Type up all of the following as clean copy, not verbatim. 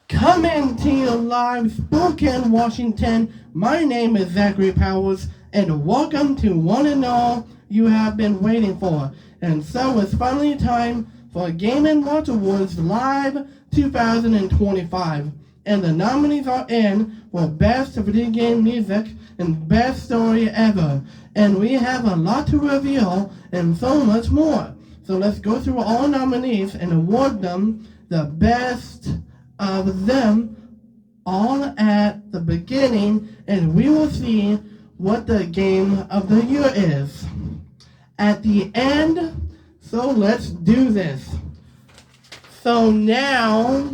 Coming to you live, Spokane, Washington. My name is Zachary Powers, and welcome to one and all you have been waiting for. And so it's finally time for Game & Watch Awards Live 2025. And the nominees are in for Best Video Game Music and Best Story Ever. And we have a lot to reveal and so much more. So let's go through all nominees and award them the best of them all at the beginning, and we will see what the game of the year is at the end. So let's do this. So now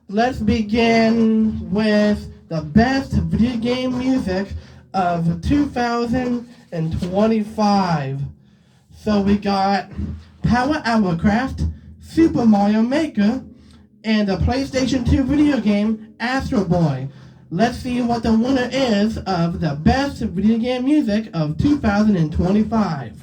let's begin with the best video game music of 2025. So we got Power Hourcraft, Super Mario Maker, and the PlayStation 2 video game Astro Boy. Let's see what the winner is of the best video game music of 2025.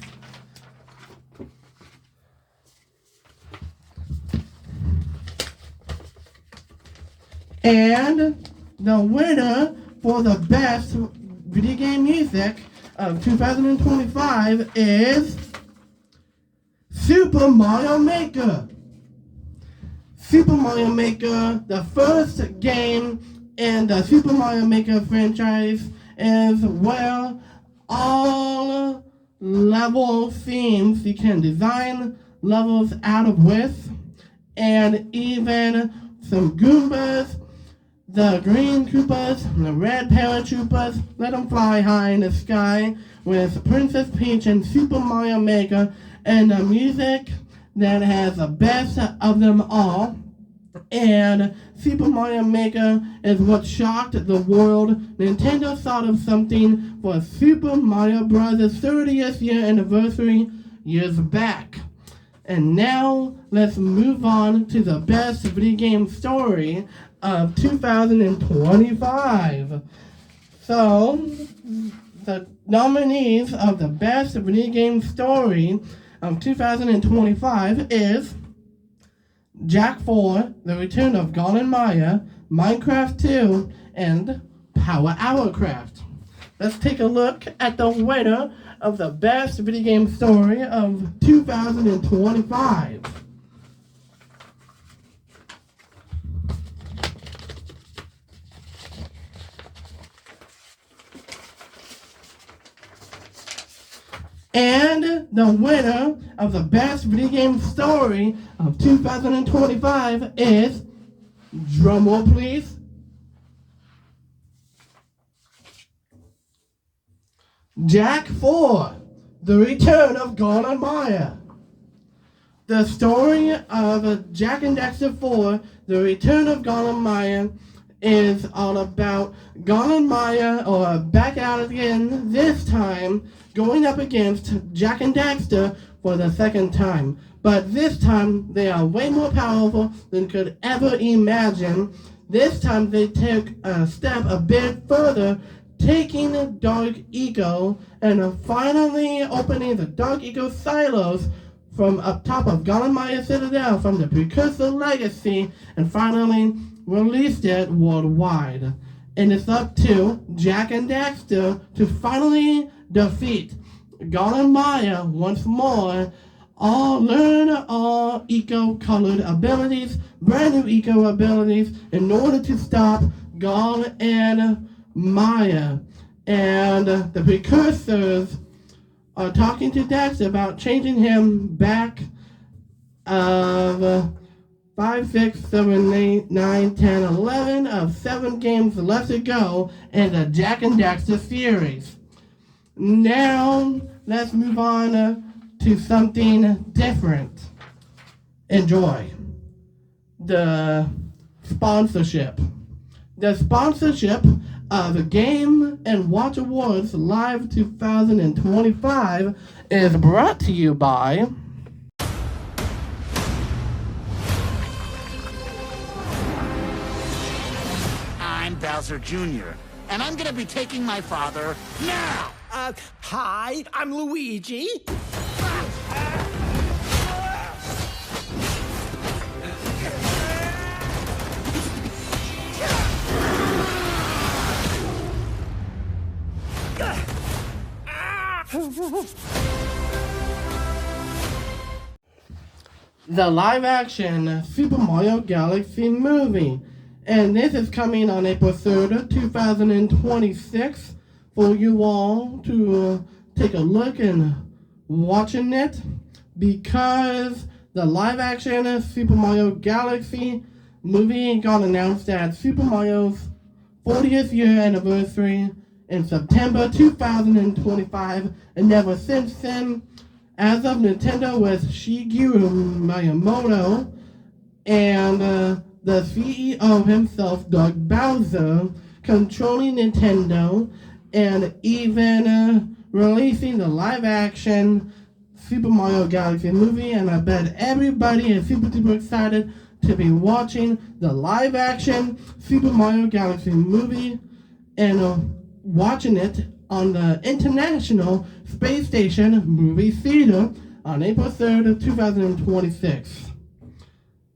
And the winner for the best video game music of 2025 is Super Mario Maker. Super Mario Maker, the first game in the Super Mario Maker franchise, is where all level themes you can design levels out of with, and even some Goombas, the green Koopas, the red paratroopers, let them fly high in the sky with Princess Peach and Super Mario Maker, and the music that has the best of them all. And Super Mario Maker is what shocked the world. Nintendo thought of something for Super Mario Bros. 30th year anniversary years back. And now let's move on to the best video game story of 2025. So the nominees of the best video game story of 2025 is Jak 4, The Return of Golem Maya, Minecraft 2, and Power Hourcraft. Let's take a look at the winner of the best video game story of 2025. And the winner of the best video game story of 2025 is, drumroll please, Jak 4, The Return of Golem Maya. The story of Jak and Daxter 4, The Return of Golem Maya, is all about Golem Maya, or back out again, this time going up against Jak and Daxter for the second time. But this time, they are way more powerful than could ever imagine. This time, they took a step a bit further, taking Dark Eco and finally opening the Dark Eco silos from up top of Golem Maya Citadel from the Precursor Legacy, and finally released it worldwide. And it's up to Jak and Daxter to finally defeat Golem Maya once more, learn all eco-colored abilities, brand new eco abilities, in order to stop Golem and Maya. And the Precursors are talking to Daxter about changing him back of 5, 6, 7, 8, 9, 10, 11 of 7 games left to go in the Jak and Daxter series. Now, let's move on to something different. Enjoy. The sponsorship. The sponsorship of Game & Watch Awards Live 2025 is brought to you by Bowser Jr., and I'm gonna be taking my father now! Hi, I'm Luigi. The live-action Super Mario Galaxy movie. And this is coming on April 3rd, 2026 for you all to take a look and watching it, because the live-action Super Mario Galaxy movie got announced at Super Mario's 40th year anniversary in September 2025, and ever since then, as of Nintendo with Shigeru Miyamoto and the CEO himself, Doug Bowser, controlling Nintendo and even releasing the live-action Super Mario Galaxy movie. And I bet everybody is super duper excited to be watching the live-action Super Mario Galaxy movie and watching it on the International Space Station Movie Theater on April 3rd, 2026.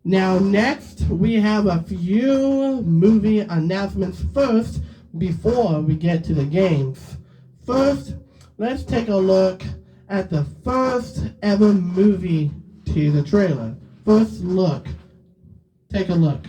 Now next, we have a few movie announcements first before we get to the games. First, let's take a look at the first ever movie teaser trailer. First look. Take a look.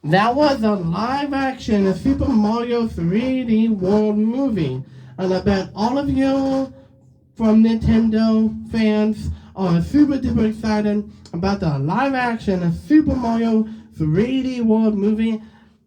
That was a live-action Super Mario 3D World movie, and I bet all of you from Nintendo fans are super duper excited about the live-action Super Mario 3D World movie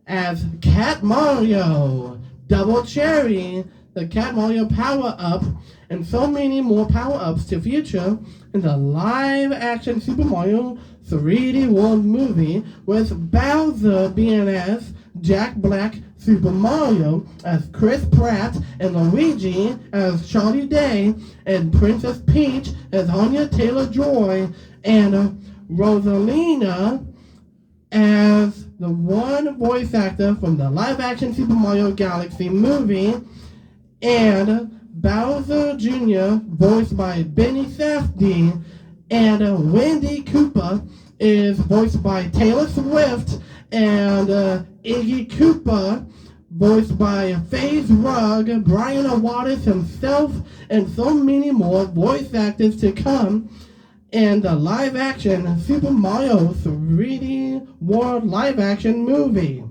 as Cat Mario, Double Cherry, the Cat Mario Power-Up, and so many more power-ups to feature in the live-action Super Mario 3D World movie, with Bowser being as Jack Black, Super Mario as Chris Pratt, and Luigi as Charlie Day, and Princess Peach as Anya Taylor-Joy, and Rosalina as the one voice actor from the live-action Super Mario Galaxy movie, and Bowser Jr., voiced by Benny Safdie, and Wendy Koopa is voiced by Taylor Swift, and Iggy Koopa, voiced by FaZe Rug, Brian Waters himself, and so many more voice actors to come in the live-action Super Mario 3D World live-action movie.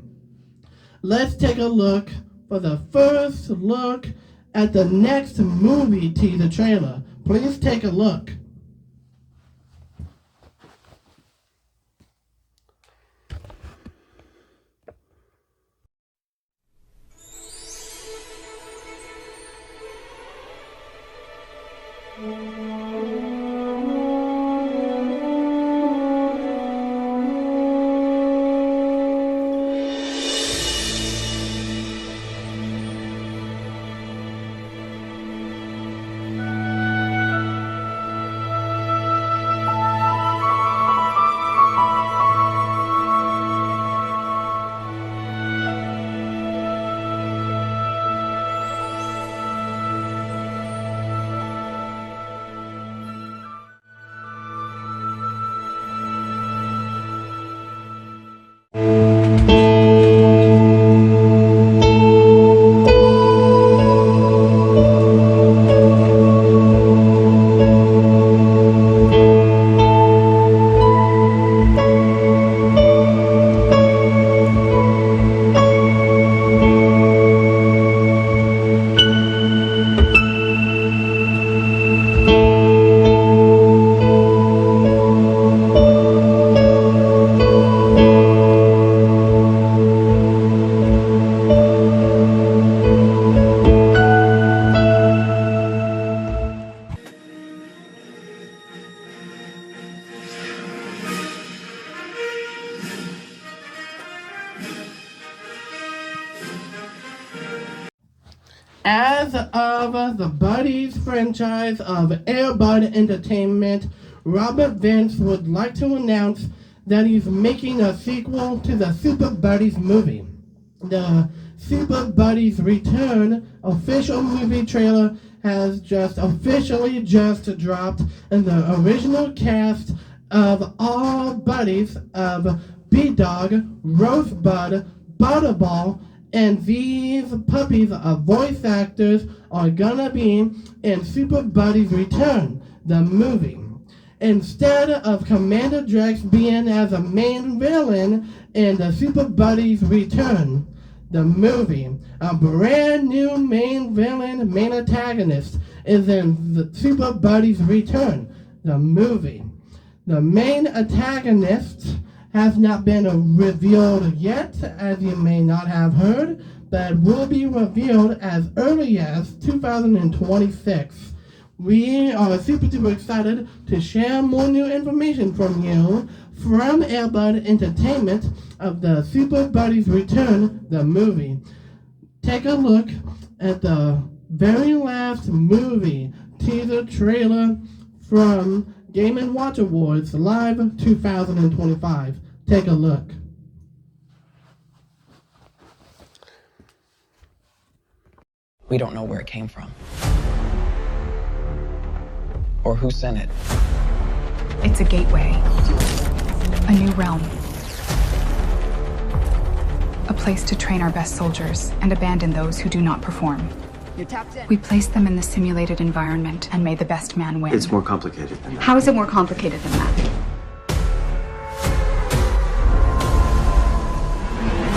Let's take a look for the first look at the next movie teaser trailer. Please take a look. As of the Buddies franchise of Air Bud Entertainment, Robert Vance would like to announce that he's making a sequel to the Super Buddies movie. The Super Buddies Return official movie trailer has just officially dropped, and the original cast of all buddies of B-Dog, Rosebud, Butterball, and these puppies of voice actors are gonna be in Super Buddies Return, the movie. Instead of Commander Drex being as a main villain in the Super Buddies Return, the movie, a brand new main antagonist is in the Super Buddies Return, the movie. The main antagonist has not been revealed yet, as you may not have heard, but will be revealed as early as 2026. We are super duper excited to share more new information from you from Air Bud Entertainment of the Super Buddies Return, the movie. Take a look at the very last movie teaser trailer from Game & Watch Awards Live 2025. Take a look. We don't know where it came from. Or who sent it. It's a gateway. A new realm. A place to train our best soldiers and abandon those who do not perform. We placed them in the simulated environment and made the best man win. It's more complicated than that. How is it more complicated than that?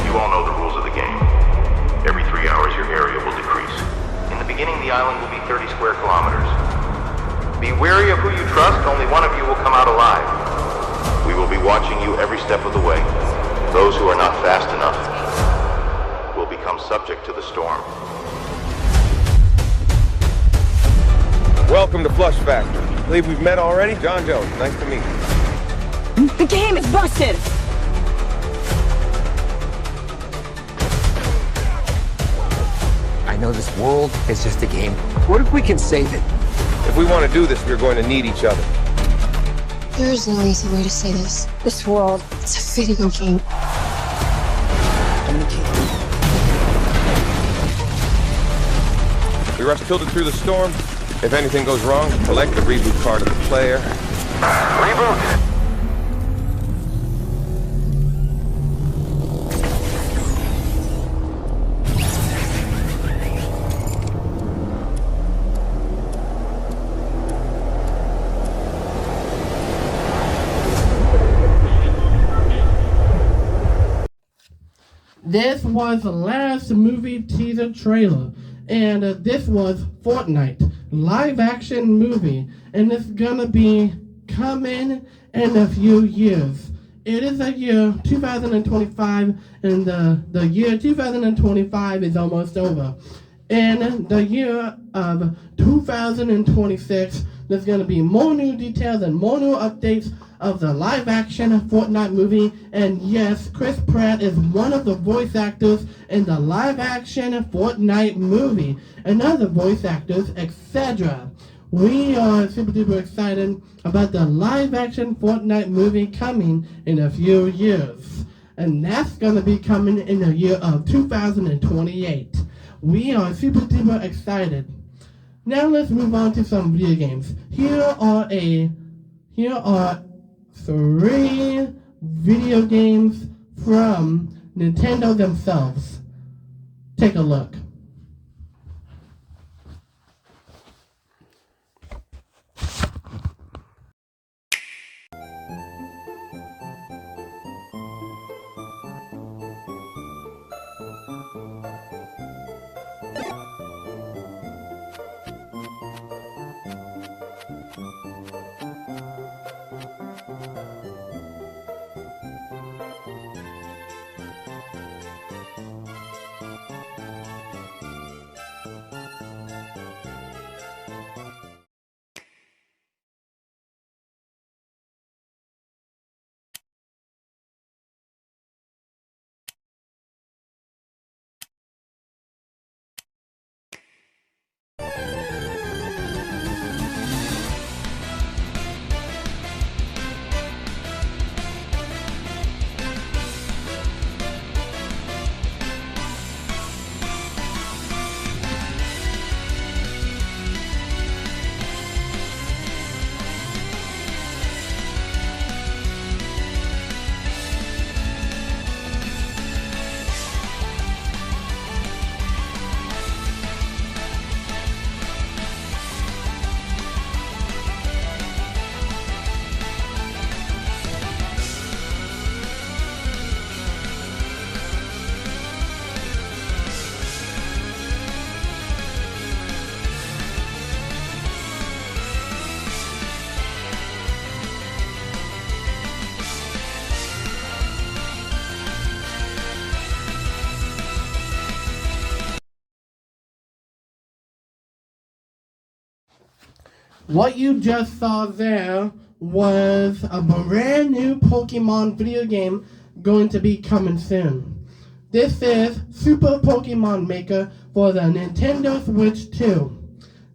You all know the rules of the game. Every 3 hours, your area will decrease. In the beginning, the island will be 30 square kilometers. Be wary of who you trust. Only one of you will come out alive. We will be watching you every step of the way. Those who are not fast enough will become subject to the storm. Welcome to Flush Factory. Believe we've met already? John Jones, nice to meet you. The game is busted! I know this world is just a game. What if we can save it? If we want to do this, we're going to need each other. There is no easy way to say this. This world, it's a video game. We rush tilted through the storm. If anything goes wrong, collect the reboot card of the player. Reboot! This was the last movie teaser trailer, and this was Fortnite, live action movie, and it's gonna be coming in a few years. It is a year 2025, and the year 2025 is almost over. In the year of 2026, there's gonna be more new details and more new updates of the live-action Fortnite movie, and yes, Chris Pratt is one of the voice actors in the live-action Fortnite movie, and other voice actors, etc. We are super duper excited about the live-action Fortnite movie coming in a few years, and that's gonna be coming in the year of 2028. We are super duper excited. Now let's move on to some video games. Here are 3 video games from Nintendo themselves. Take a look. What you just saw there was a brand new Pokemon video game going to be coming soon. This is Super Pokemon Maker for the Nintendo Switch 2.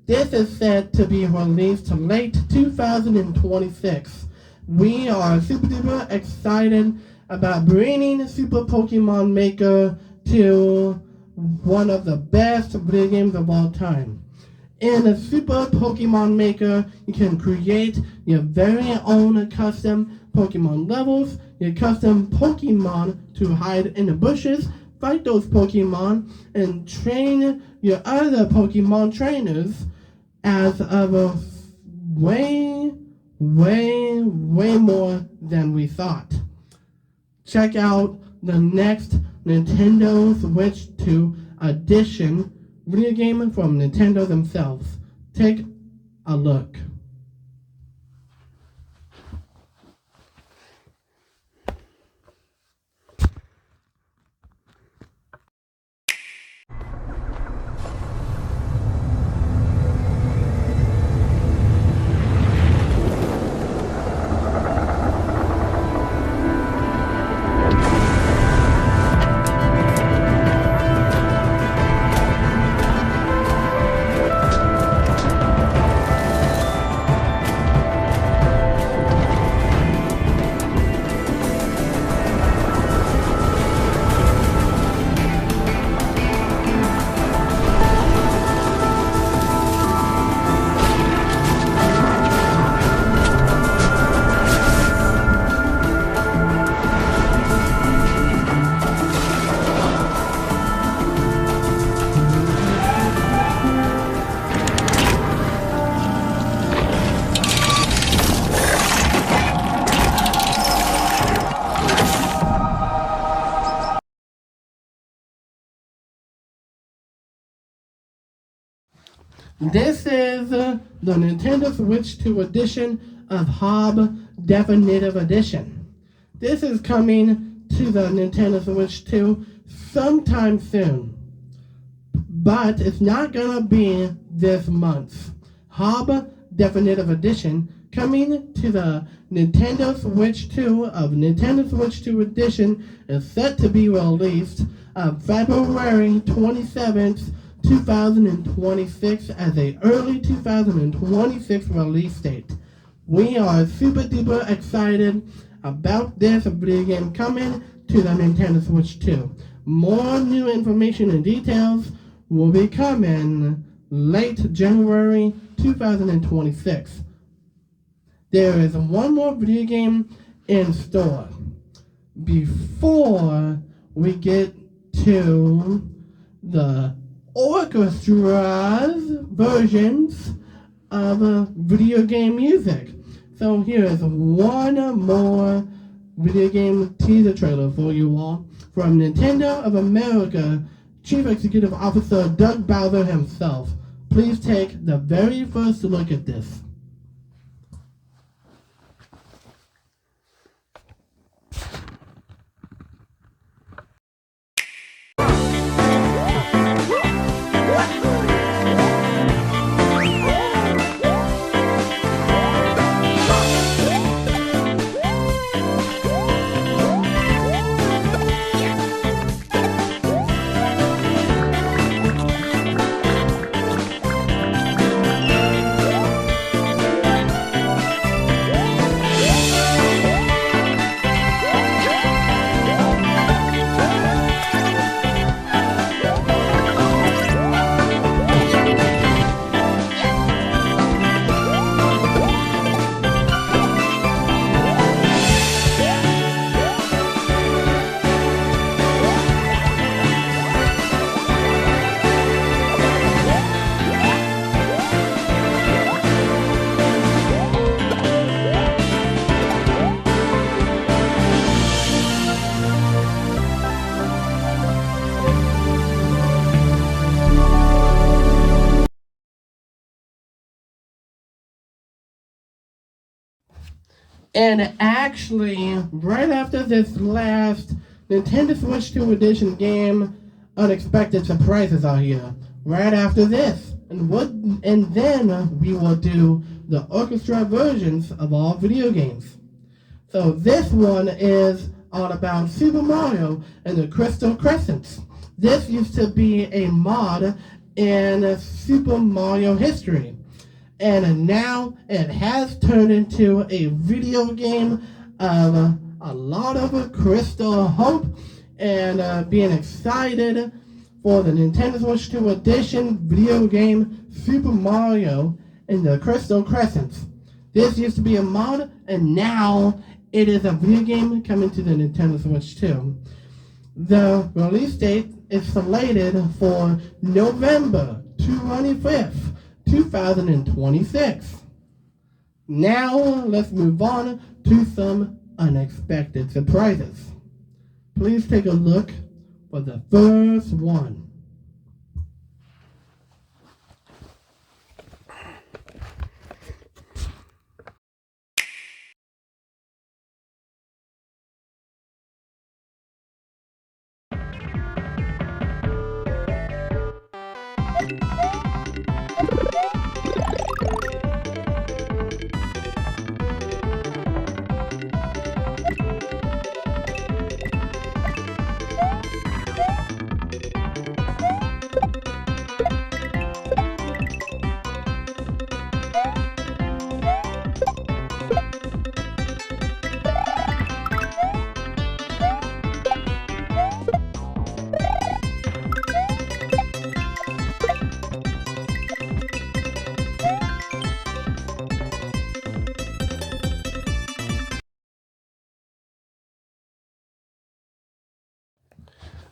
This is set to be released late 2026. We are super duper excited about bringing Super Pokemon Maker to one of the best video games of all time. In the Super Pokemon Maker, you can create your very own custom Pokemon levels, your custom Pokemon to hide in the bushes, fight those Pokemon, and train your other Pokemon trainers as of a way more than we thought. Check out the next Nintendo Switch 2 edition video game from Nintendo themselves. Take a look. This is the Nintendo Switch 2 edition of Hob Definitive Edition. This is coming to the Nintendo Switch 2 sometime soon, but it's not gonna be this month. Hob Definitive Edition coming to the Nintendo Switch 2 of Nintendo Switch 2 Edition is set to be released on February 27th, 2026 as a early 2026 release date. We are super duper excited about this video game coming to the Nintendo Switch 2. More new information and details will be coming late January 2026. There is one more video game in store before we get to the orchestra's versions of video game music. So here is one more video game teaser trailer for you all from Nintendo of America Chief Executive Officer Doug Bowser himself. Please take the very first look at this. And actually, right after this last Nintendo Switch 2 Edition game, unexpected surprises are here. Right after this. And then we will do the orchestra versions of all video games. So this one is all about Super Mario and the Crystal Crescents. This used to be a mod in Super Mario history, and now it has turned into a video game of a lot of Crystal hope and being excited for the Nintendo Switch 2 Edition video game Super Mario and the Crystal Crescents. This used to be a mod, and now it is a video game coming to the Nintendo Switch 2. The release date is slated for November 25th, 2026. Now, let's move on to some unexpected surprises. Please take a look for the first one.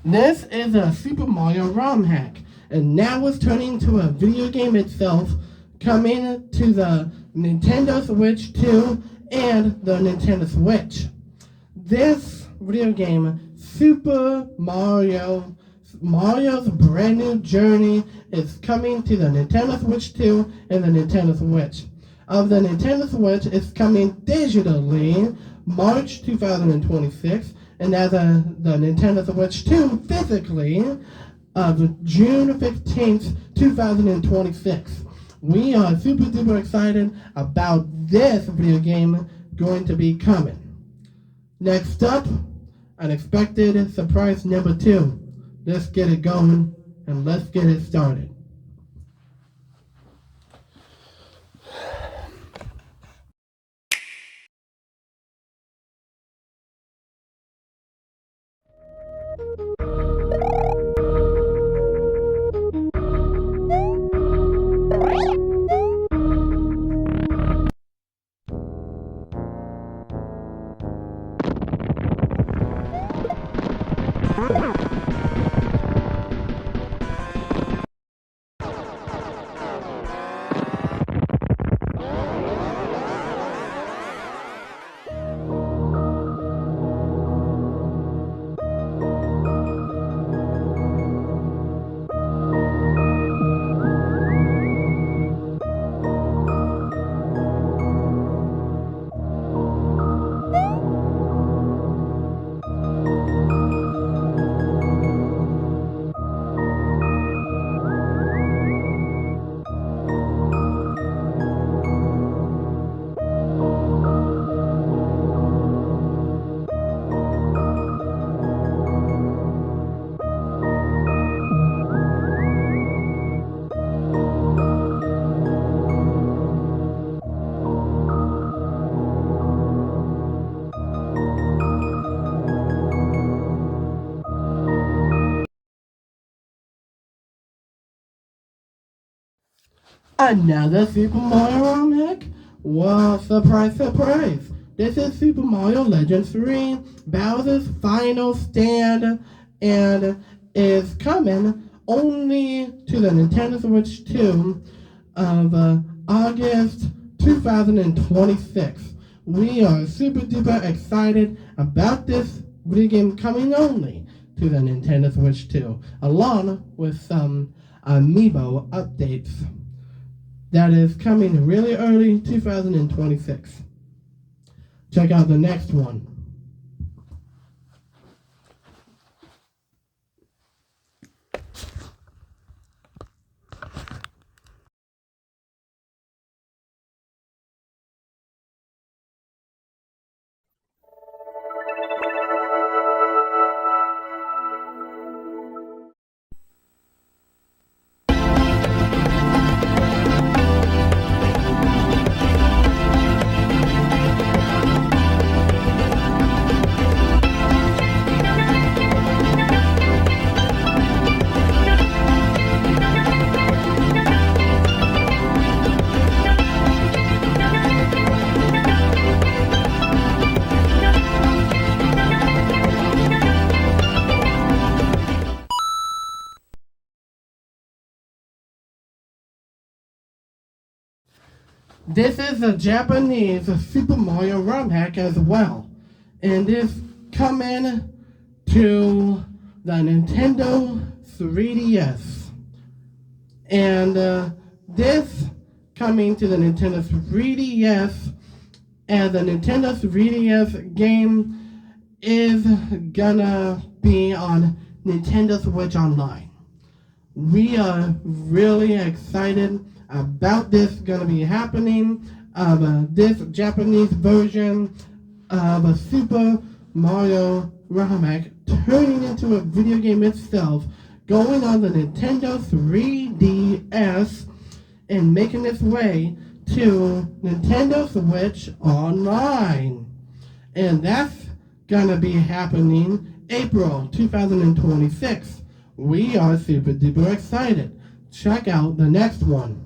This is a Super Mario ROM hack, and now it's turning into a video game itself, coming to the Nintendo Switch 2 and the Nintendo Switch. This video game, Super Mario's Brand New Journey, is coming to the Nintendo Switch 2 and the Nintendo Switch. Of the Nintendo Switch, it's coming digitally March 2026, and as the Nintendo Switch 2 physically of June 15th, 2026. We are super duper excited about this video game going to be coming. Next up, unexpected surprise number 2. Let's get it going and let's get it started. Another Super Mario ROM hack? Well, surprise, surprise. This is Super Mario Legends 3, Bowser's Final Stand, and is coming only to the Nintendo Switch 2 of August 2026. We are super duper excited about this video game coming only to the Nintendo Switch 2, along with some amiibo updates. That is coming really early 2026. Check out the next one. This is a Japanese Super Mario ROM hack as well. And this coming to the Nintendo 3DS. And this coming to the Nintendo 3DS, and the Nintendo 3DS game is gonna be on Nintendo Switch Online. We are really excited about this gonna be happening, this Japanese version of a Super Mario ROM hack turning into a video game itself, going on the Nintendo 3DS and making its way to Nintendo Switch Online. And that's gonna be happening April 2026. We are super duper excited. Check out the next one.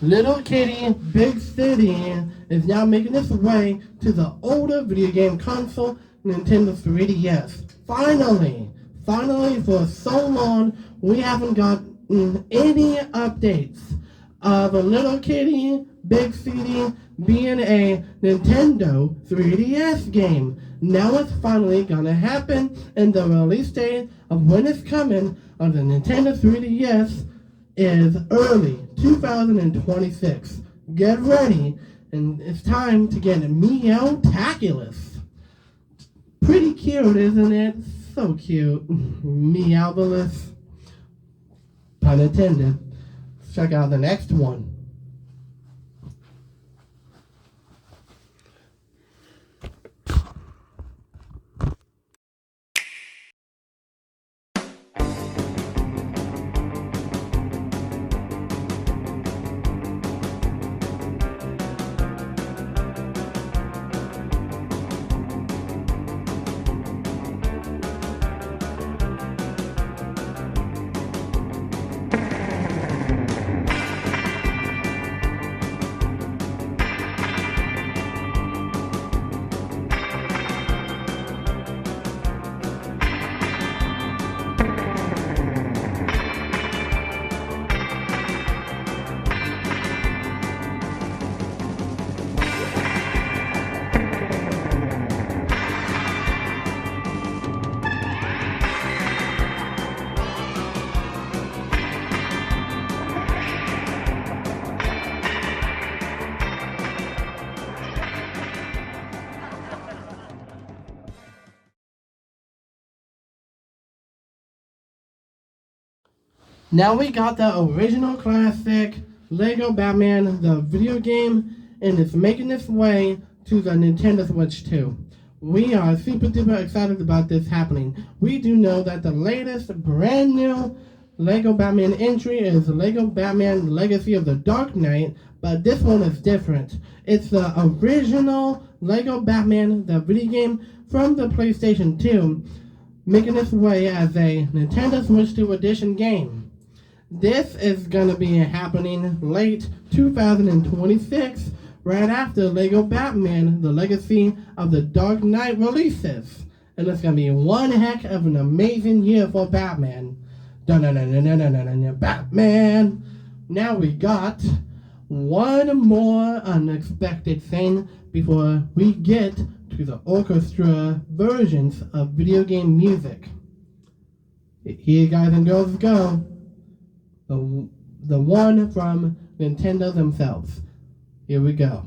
Little Kitty Big City is now making its way to the older video game console, Nintendo 3DS. Finally, for so long, we haven't gotten any updates of a Little Kitty Big City being a Nintendo 3DS game. Now it's finally gonna happen, and the release date of when it's coming on the Nintendo 3DS is early 2026. Get ready, and it's time to get Meowtaculous. Pretty cute, isn't it? So cute. Meowbalous. Pun intended. Check out the next one. Now we got the original classic Lego Batman, the video game, and it's making its way to the Nintendo Switch 2. We are super duper excited about this happening. We do know that the latest brand new Lego Batman entry is Lego Batman Legacy of the Dark Knight, but this one is different. It's the original Lego Batman, the video game from the PlayStation 2, making its way as a Nintendo Switch 2 Edition game. This is gonna be happening late 2026, right after LEGO Batman: The Legacy of the Dark Knight releases. And it's gonna be one heck of an amazing year for Batman. Batman! Now we got one more unexpected thing before we get to the orchestra versions of video game music. Here, guys and girls, go. The one from Nintendo themselves. Here we go.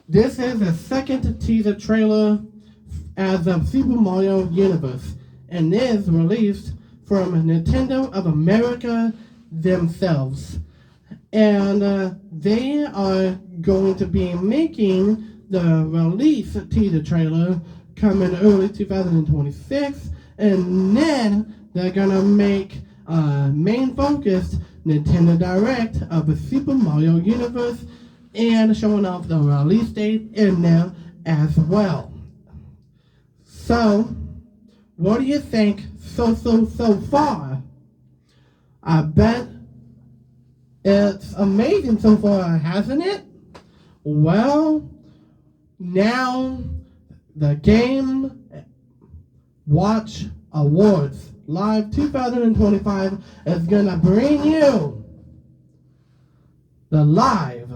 This is the second teaser trailer as of Super Mario Universe, and is released from Nintendo of America themselves. And they are going to be making the release teaser trailer coming early 2026, and then they're gonna make main focused Nintendo Direct of the Super Mario Universe, and showing off the release date in there as well. So, what do you think so far? I bet it's amazing so far, hasn't it? Well, now the Game Watch Awards Live 2025 is gonna bring you the live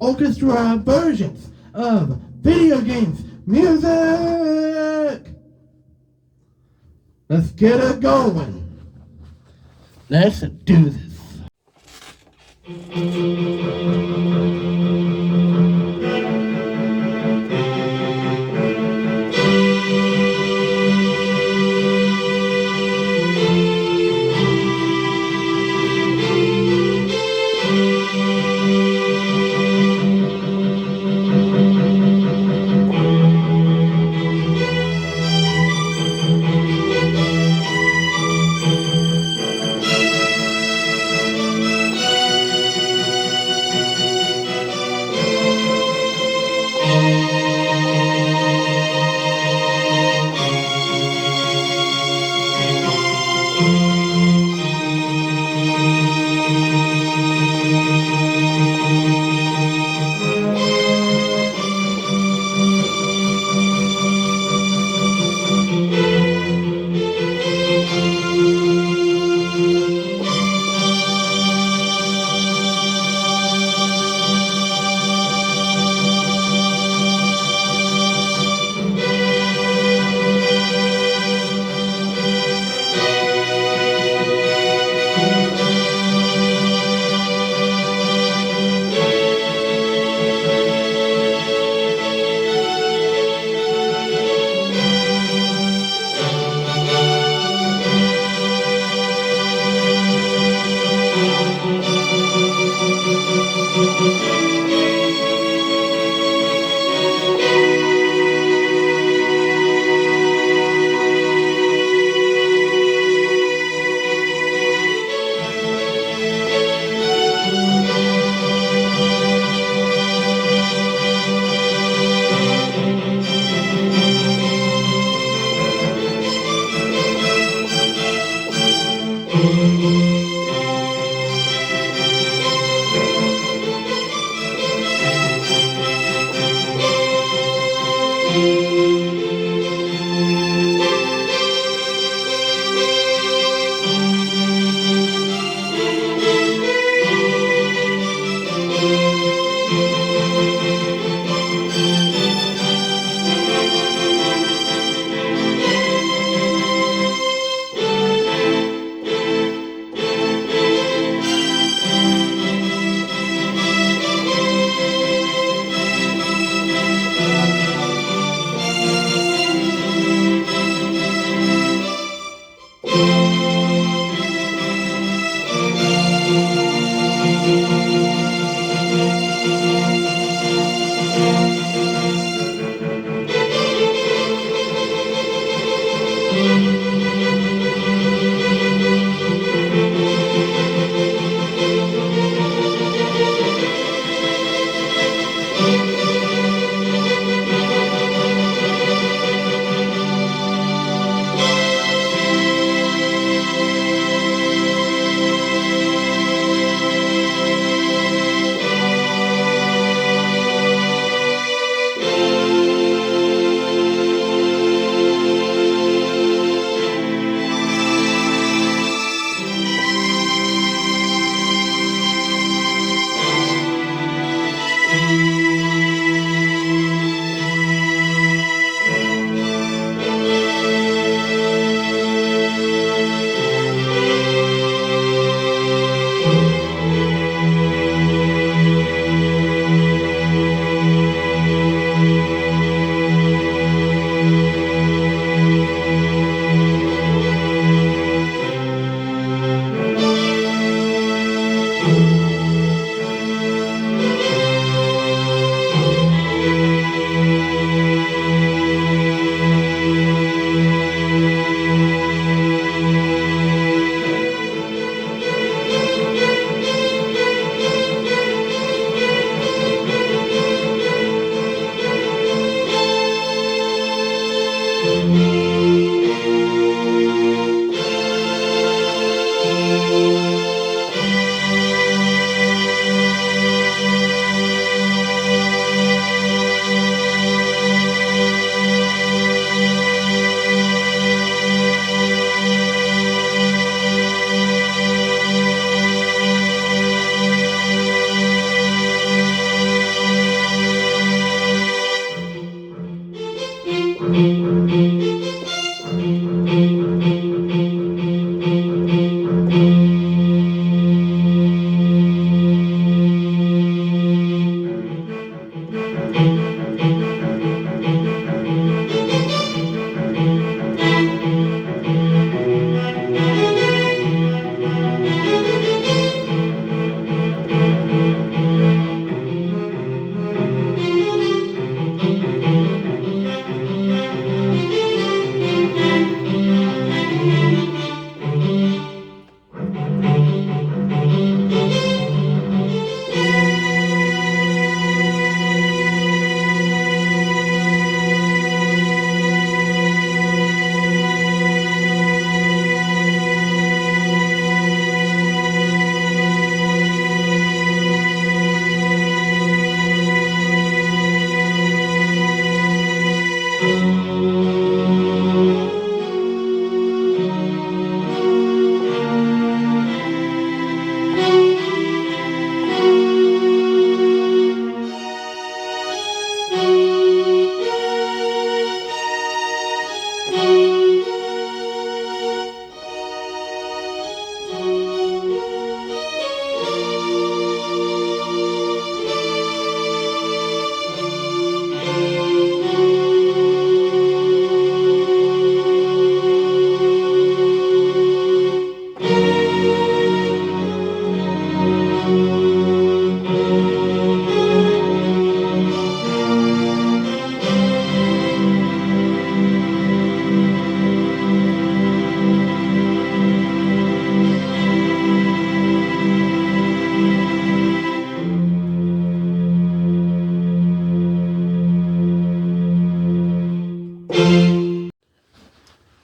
orchestra versions of video games music. Let's get it going. Let's do this.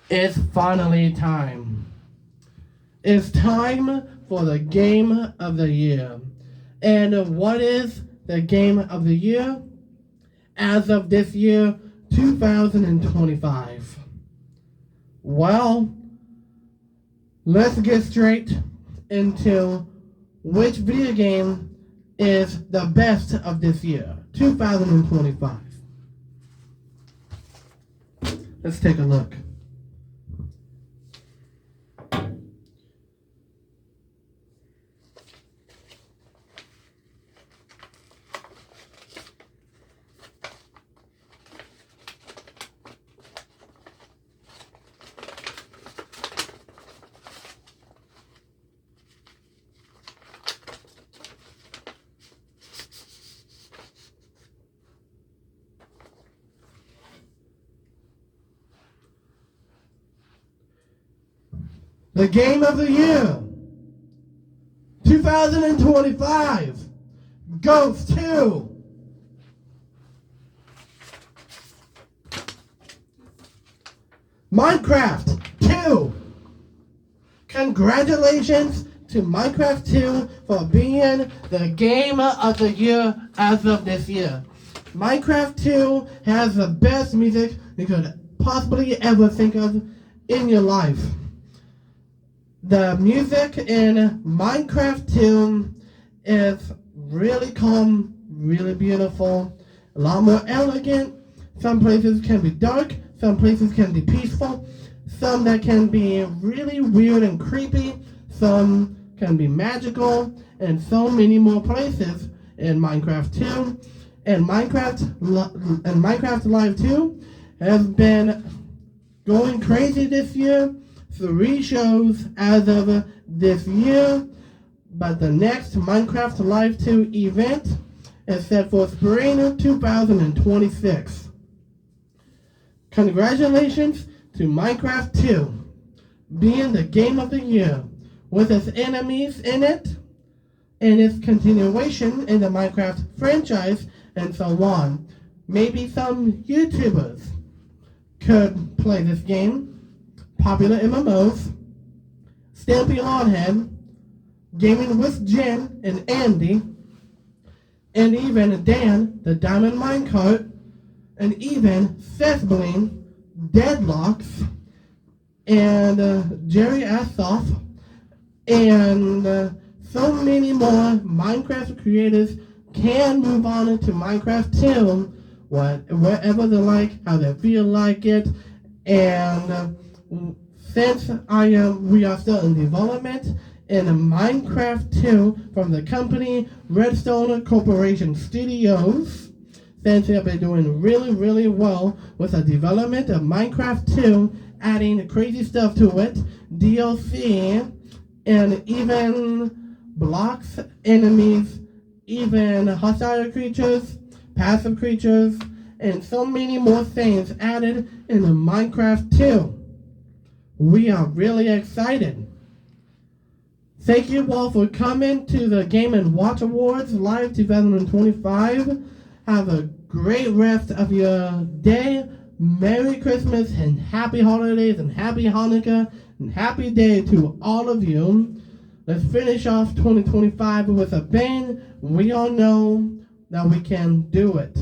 It's finally time. It's time for the Game of the Year. And what is the Game of the Year? As of this year, 2025. Well, let's get straight into which video game is the best of this year, 2025. Let's take a look. The Game of the Year 2025 goes to Minecraft 2. Congratulations to Minecraft 2 for being the Game of the Year as of this year. Minecraft 2 has the best music you could possibly ever think of in your life. The music in Minecraft 2 is really calm, really beautiful, a lot more elegant. Some places can be dark, some places can be peaceful, some that can be really weird and creepy, some can be magical, and so many more places in Minecraft 2. And Minecraft Live 2 has been going crazy this year. 3 shows as of this year, but the next Minecraft Live 2 event is set for spring 2026. Congratulations to Minecraft 2 being the Game of the Year with its enemies in it and its continuation in the Minecraft franchise and so on. Maybe some YouTubers could play this game. Popular MMOs, Stampy Longhead, Gaming with Jen and Andy, and even Dan, the Diamond Minecart, and even Sethbling, Deadlocks, and Jerry Assoff, and so many more Minecraft creators can move on into Minecraft 2, wherever they like, how they feel like it, and since we are still in development in Minecraft 2 from the company Redstone Corporation Studios, since they have been doing really well with the development of Minecraft 2, adding crazy stuff to it, DLC, and even blocks, enemies, even hostile creatures, passive creatures, and so many more things added in Minecraft 2. We are really excited. Thank you all for coming to the Game & Watch Awards Live 2025. Have a great rest of your day. Merry Christmas and happy holidays and happy Hanukkah and happy day to all of you. Let's finish off 2025 with a bang. We all know that we can do it.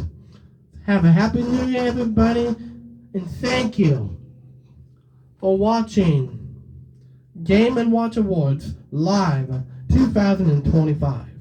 Have a happy new year, everybody, and thank you for watching Game & Watch Awards Live 2025.